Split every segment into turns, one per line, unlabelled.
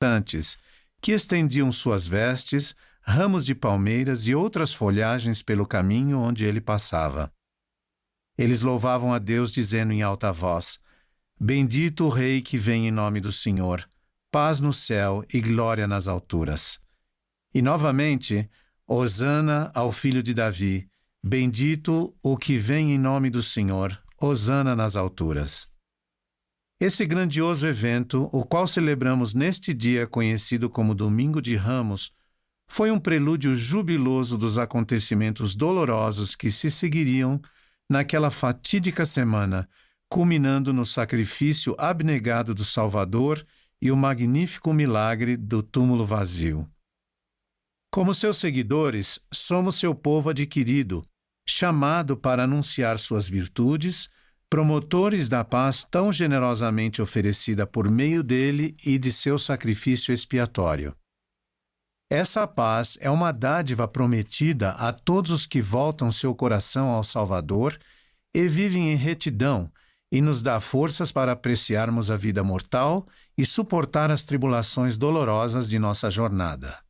importantes, que estendiam suas vestes, ramos de palmeiras e outras folhagens pelo caminho onde ele passava. Eles louvavam a Deus, dizendo em alta voz: Bendito o Rei que vem em nome do Senhor, paz no céu e glória nas alturas. E novamente, Hosana ao filho de Davi, bendito o que vem em nome do Senhor, Hosana nas alturas. Esse grandioso evento, o qual celebramos neste dia conhecido como Domingo de Ramos, foi um prelúdio jubiloso dos acontecimentos dolorosos que se seguiriam naquela fatídica semana, culminando no sacrifício abnegado do Salvador e o magnífico milagre do túmulo vazio. Como seus seguidores, somos seu povo adquirido, chamado para anunciar suas virtudes, promotores da paz tão generosamente oferecida por meio dele e de seu sacrifício expiatório. Essa paz é uma dádiva prometida a todos os que voltam seu coração ao Salvador e vivem em retidão, e nos dá forças para apreciarmos a vida mortal e suportar as tribulações dolorosas de nossa jornada.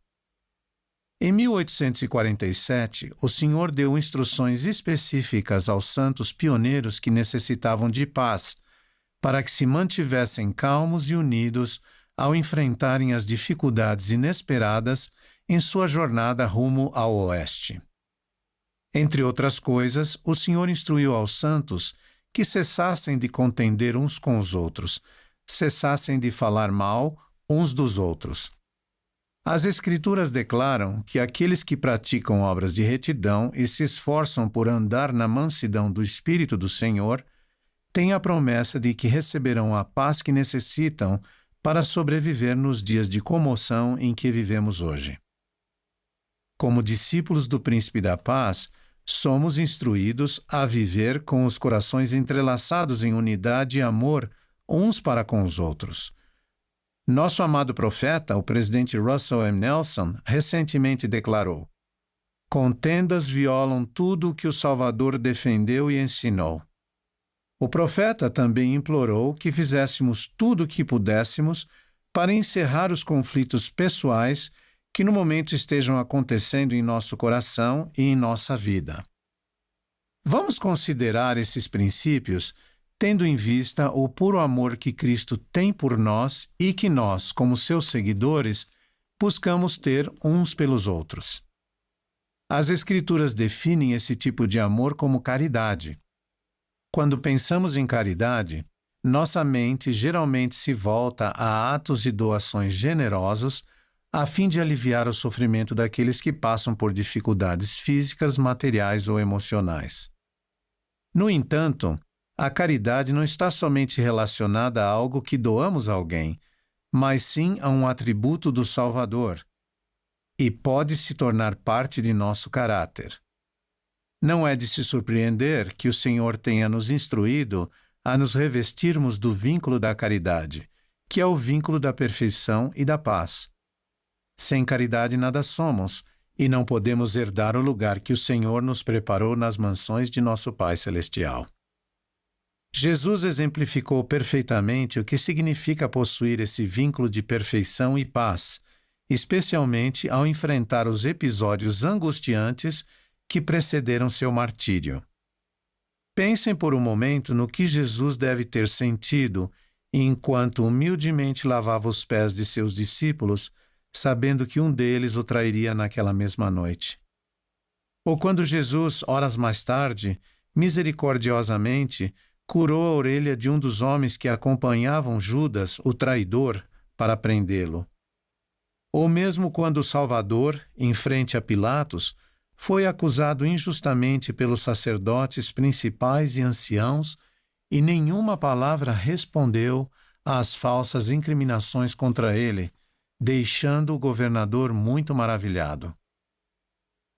Em 1847, o Senhor deu instruções específicas aos santos pioneiros que necessitavam de paz, para que se mantivessem calmos e unidos ao enfrentarem as dificuldades inesperadas em sua jornada rumo ao oeste. Entre outras coisas, o Senhor instruiu aos santos que cessassem de contender uns com os outros, cessassem de falar mal uns dos outros. As Escrituras declaram que aqueles que praticam obras de retidão e se esforçam por andar na mansidão do Espírito do Senhor têm a promessa de que receberão a paz que necessitam para sobreviver nos dias de comoção em que vivemos hoje. Como discípulos do Príncipe da Paz, somos instruídos a viver com os corações entrelaçados em unidade e amor uns para com os outros. Nosso amado profeta, o presidente Russell M. Nelson, recentemente declarou: Contendas violam tudo o que o Salvador defendeu e ensinou. O profeta também implorou que fizéssemos tudo o que pudéssemos para encerrar os conflitos pessoais que no momento estejam acontecendo em nosso coração e em nossa vida. Vamos considerar esses princípios tendo em vista o puro amor que Cristo tem por nós e que nós, como seus seguidores, buscamos ter uns pelos outros. As Escrituras definem esse tipo de amor como caridade. Quando pensamos em caridade, nossa mente geralmente se volta a atos de doações generosos a fim de aliviar o sofrimento daqueles que passam por dificuldades físicas, materiais ou emocionais. No entanto, a caridade não está somente relacionada a algo que doamos a alguém, mas sim a um atributo do Salvador, e pode se tornar parte de nosso caráter. Não é de se surpreender que o Senhor tenha nos instruído a nos revestirmos do vínculo da caridade, que é o vínculo da perfeição e da paz. Sem caridade nada somos, e não podemos herdar o lugar que o Senhor nos preparou nas mansões de nosso Pai Celestial. Jesus exemplificou perfeitamente o que significa possuir esse vínculo de perfeição e paz, especialmente ao enfrentar os episódios angustiantes que precederam seu martírio. Pensem por um momento no que Jesus deve ter sentido enquanto humildemente lavava os pés de seus discípulos, sabendo que um deles o trairia naquela mesma noite. Ou quando Jesus, horas mais tarde, misericordiosamente, curou a orelha de um dos homens que acompanhavam Judas, o traidor, para prendê-lo. Ou mesmo quando o Salvador, em frente a Pilatos, foi acusado injustamente pelos sacerdotes principais e anciãos e nenhuma palavra respondeu às falsas incriminações contra ele, deixando o governador muito maravilhado.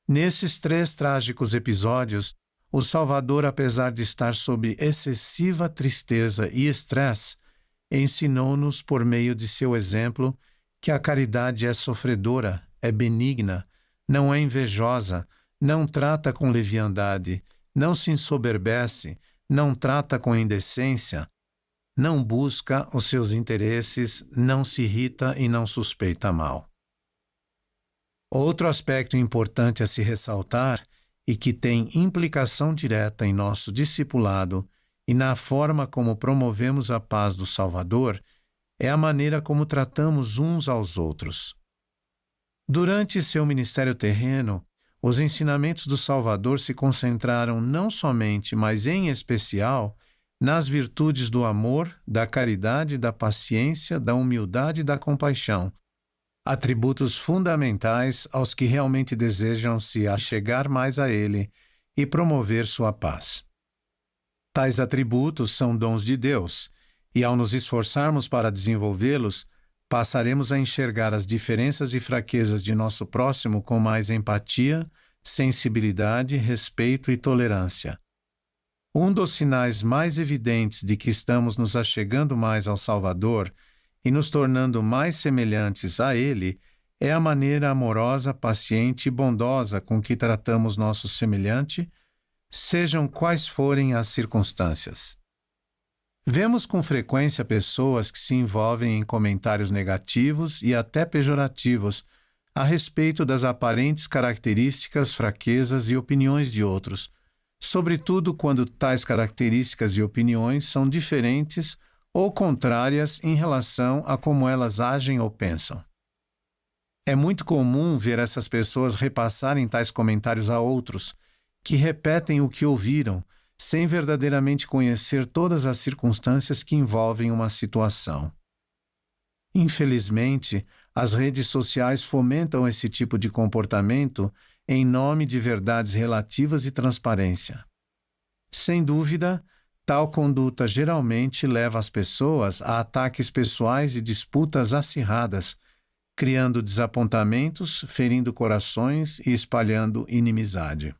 Nesses 3 trágicos episódios, o Salvador, apesar de estar sob excessiva tristeza e estresse, ensinou-nos por meio de seu exemplo que a caridade é sofredora, é benigna, não é invejosa, não trata com leviandade, não se ensoberbece, não trata com indecência, não busca os seus interesses, não se irrita e não suspeita mal. Outro aspecto importante a se ressaltar e que tem implicação direta em nosso discipulado e na forma como promovemos a paz do Salvador é a maneira como tratamos uns aos outros. Durante seu ministério terreno, os ensinamentos do Salvador se concentraram não somente, mas em especial, nas virtudes do amor, da caridade, da paciência, da humildade e da compaixão, atributos fundamentais aos que realmente desejam se achegar mais a Ele e promover sua paz. Tais atributos são dons de Deus, e ao nos esforçarmos para desenvolvê-los, passaremos a enxergar as diferenças e fraquezas de nosso próximo com mais empatia, sensibilidade, respeito e tolerância. Um dos sinais mais evidentes de que estamos nos achegando mais ao Salvador e nos tornando mais semelhantes a Ele é a maneira amorosa, paciente e bondosa com que tratamos nosso semelhante, sejam quais forem as circunstâncias. Vemos com frequência pessoas que se envolvem em comentários negativos e até pejorativos a respeito das aparentes características, fraquezas e opiniões de outros, sobretudo quando tais características e opiniões são diferentes ou contrárias em relação a como elas agem ou pensam. É muito comum ver essas pessoas repassarem tais comentários a outros, que repetem o que ouviram, sem verdadeiramente conhecer todas as circunstâncias que envolvem uma situação. Infelizmente, as redes sociais fomentam esse tipo de comportamento em nome de verdades relativas e transparência. Sem dúvida, tal conduta geralmente leva as pessoas a ataques pessoais e disputas acirradas, criando desapontamentos, ferindo corações e espalhando inimizade.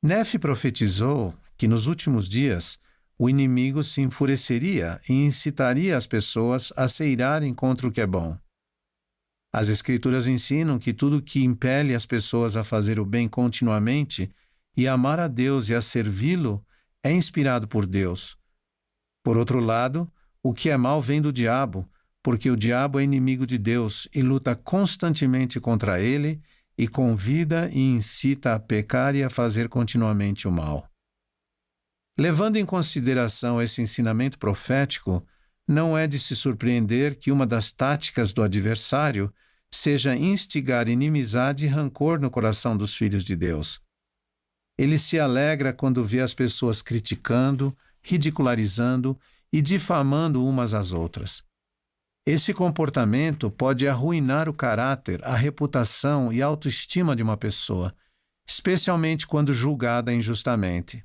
Nefe profetizou que nos últimos dias o inimigo se enfureceria e incitaria as pessoas a se irarem contra o que é bom. As Escrituras ensinam que tudo que impele as pessoas a fazer o bem continuamente e a amar a Deus e a servi-lo é inspirado por Deus. Por outro lado, o que é mal vem do diabo, porque o diabo é inimigo de Deus e luta constantemente contra ele e convida e incita a pecar e a fazer continuamente o mal. Levando em consideração esse ensinamento profético, não é de se surpreender que uma das táticas do adversário seja instigar inimizade e rancor no coração dos filhos de Deus. Ele se alegra quando vê as pessoas criticando, ridicularizando e difamando umas às outras. Esse comportamento pode arruinar o caráter, a reputação e a autoestima de uma pessoa, especialmente quando julgada injustamente.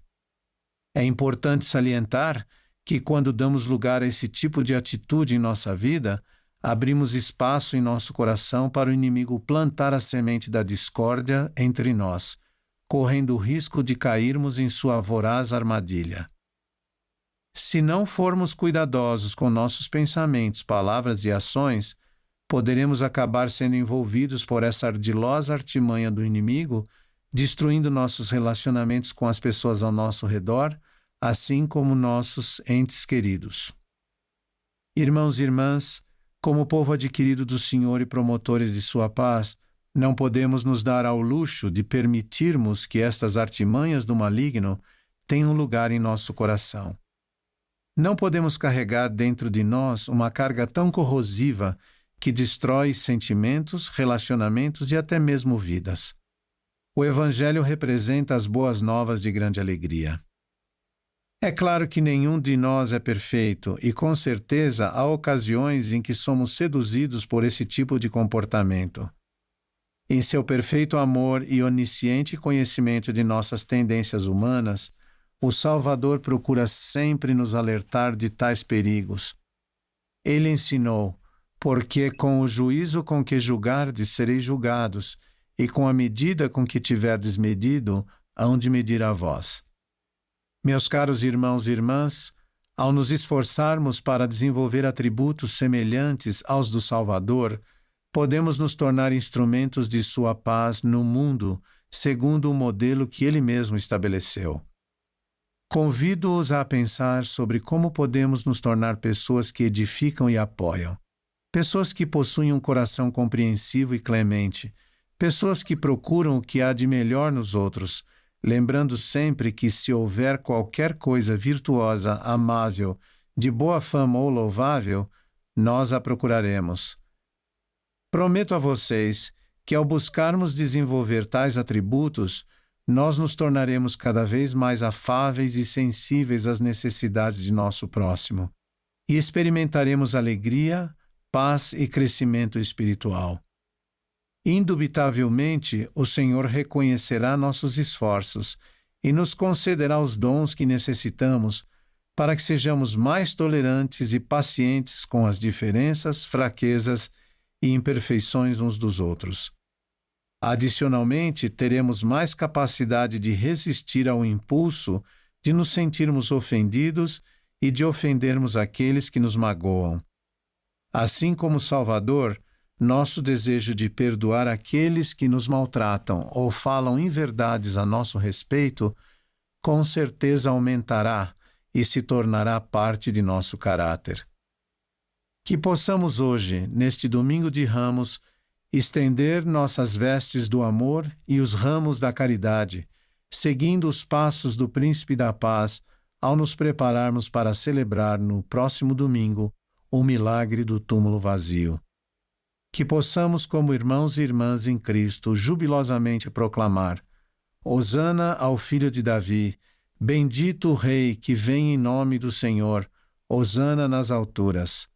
É importante salientar que, quando damos lugar a esse tipo de atitude em nossa vida, abrimos espaço em nosso coração para o inimigo plantar a semente da discórdia entre nós, correndo o risco de cairmos em sua voraz armadilha. Se não formos cuidadosos com nossos pensamentos, palavras e ações, poderemos acabar sendo envolvidos por essa ardilosa artimanha do inimigo, destruindo nossos relacionamentos com as pessoas ao nosso redor, assim como nossos entes queridos. Irmãos e irmãs, como povo adquirido do Senhor e promotores de sua paz, não podemos nos dar ao luxo de permitirmos que estas artimanhas do maligno tenham lugar em nosso coração. Não podemos carregar dentro de nós uma carga tão corrosiva que destrói sentimentos, relacionamentos e até mesmo vidas. O Evangelho representa as boas novas de grande alegria. É claro que nenhum de nós é perfeito e, com certeza, há ocasiões em que somos seduzidos por esse tipo de comportamento. Em seu perfeito amor e onisciente conhecimento de nossas tendências humanas, o Salvador procura sempre nos alertar de tais perigos. Ele ensinou: porque com o juízo com que julgardes sereis julgados, e com a medida com que tiverdes medido, hão de medir a vós. Meus caros irmãos e irmãs, ao nos esforçarmos para desenvolver atributos semelhantes aos do Salvador, podemos nos tornar instrumentos de sua paz no mundo, segundo o modelo que ele mesmo estabeleceu. Convido-os a pensar sobre como podemos nos tornar pessoas que edificam e apoiam. Pessoas que possuem um coração compreensivo e clemente. Pessoas que procuram o que há de melhor nos outros, lembrando sempre que se houver qualquer coisa virtuosa, amável, de boa fama ou louvável, nós a procuraremos. Prometo a vocês que, ao buscarmos desenvolver tais atributos, nós nos tornaremos cada vez mais afáveis e sensíveis às necessidades de nosso próximo, e experimentaremos alegria, paz e crescimento espiritual. Indubitavelmente, o Senhor reconhecerá nossos esforços e nos concederá os dons que necessitamos para que sejamos mais tolerantes e pacientes com as diferenças, fraquezas e imperfeições uns dos outros. Adicionalmente, teremos mais capacidade de resistir ao impulso de nos sentirmos ofendidos e de ofendermos aqueles que nos magoam. Assim como o Salvador, nosso desejo de perdoar aqueles que nos maltratam ou falam inverdades a nosso respeito, com certeza aumentará e se tornará parte de nosso caráter. Que possamos hoje, neste domingo de Ramos, estender nossas vestes do amor e os ramos da caridade, seguindo os passos do Príncipe da Paz, ao nos prepararmos para celebrar no próximo domingo o milagre do túmulo vazio. Que possamos, como irmãos e irmãs em Cristo, jubilosamente proclamar: Hosana ao Filho de Davi, bendito o Rei que vem em nome do Senhor, Hosana nas alturas.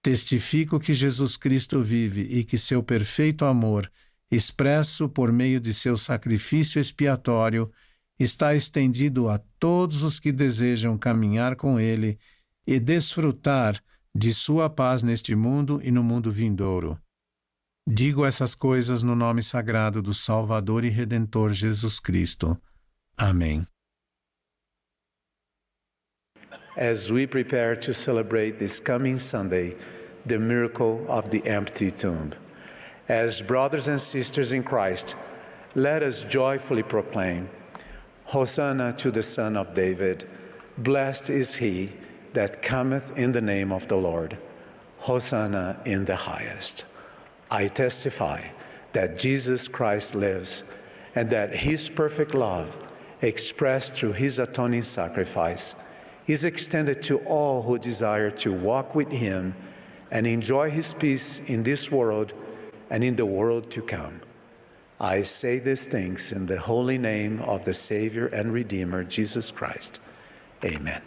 Testifico que Jesus Cristo vive e que seu perfeito amor, expresso por meio de seu sacrifício expiatório, está estendido a todos os que desejam caminhar com ele e desfrutar de sua paz neste mundo e no mundo vindouro. Digo essas coisas no nome sagrado do Salvador e Redentor Jesus Cristo. Amém.
As we prepare to celebrate this coming Sunday, the miracle of the empty tomb, as brothers and sisters in Christ, let us joyfully proclaim, Hosanna to the Son of David. Blessed is he that cometh in the name of the Lord. Hosanna in the highest. I testify that Jesus Christ lives, and that his perfect love, expressed through his atoning sacrifice, is extended to all who desire to walk with him and enjoy his peace in this world and in the world to come. I say these things in the holy name of the Savior and Redeemer, Jesus Christ. Amen.